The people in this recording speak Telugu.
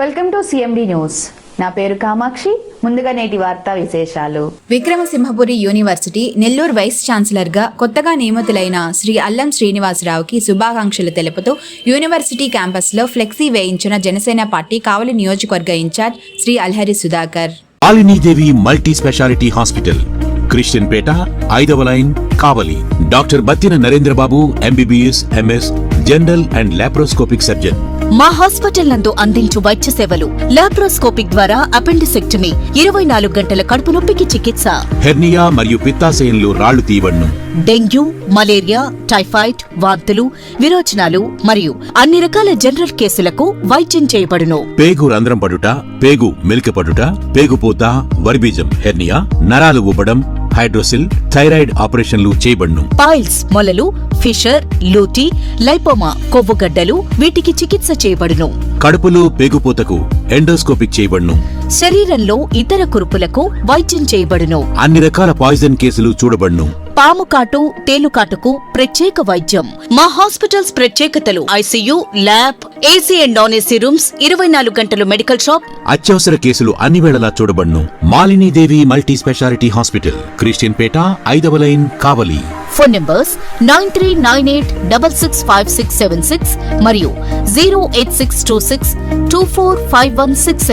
Welcome to CMD news. నా పేరు కామాక్షి. ముందుగా నేటి వార్తా విశేషాలు. Vikramasimhapuri university Nellore vice chancellor గా కొత్తగా నియమితులైన శ్రీ అల్లం శ్రీనివాసరావుకి శుభాకాంక్షలు తెలుపుతూ యూనివర్సిటీ క్యాంపస్ లో ఫ్లెక్సీ వేయించిన జనసేన పార్టీ కావలి నియోజకవర్గ incharge Shri Alhari Sudhakar. Malinidevi multi specialty hospital, Christian Peta, 5వ line, Kavali. Doctor Battina Narendrababu, MBBS, MS, general and laparoscopic surgeon. మా హాస్పిటల్ నందు అందించు వైద్య సేవలు: లాప్రోస్కోపిక్ ద్వారా అపెండిసెక్టమీ, 24 గంటల కడుపు నొప్పికి చికిత్స, హెర్నియా మరియు పిత్తాశయంలో రాళ్లు తీయబడును, డెంగ్యూ, మలేరియా, టైఫాయిడ్, వాంతులు, విరోచనాలు మరియు అన్ని రకాల జనరల్ కేసులకు వైద్యం చేయబడును. పేగు రంధ్రం పడుట, పేగు మెలికపడుట, పేగుపోత, వర్బీజం, హెర్నియా, నరాలు ఉబ్బడం, హైడ్రోసిల్, థైరాయిడ్ ఆపరేషన్లు చేయబడును. పైల్స్, మొలలు, ఫిషర్, లూటీ, లైపోమా, కొవ్వుగడ్డలు, వీటికి చికిత్స చేయబడును. కడుపులో పేగుపోతకు ఎండోస్కోపిక్ చేయబడును. శరీరంలో ఇతర కురుపులకు వైద్యం చేయబడును. అన్ని రకాల పాయిజన్ కేసులు చూడబడును. పాము కాటు, తేలుకాటుకు ప్రత్యేక వైద్యం. మా హాస్పిటల్స్ ప్రత్యేకతలు: ICU, lab, AC and non AC rooms, 24 గంటలు మెడికల్ షాప్. అత్యవసర కేసులు అన్ని వేళలా చూడబడును. Malinidevi multi specialty hospital, Christian Peta, 5వ లైన్, కావలి. ఫోన్ నంబర్స్ 9398665676 మరియు 08626245167.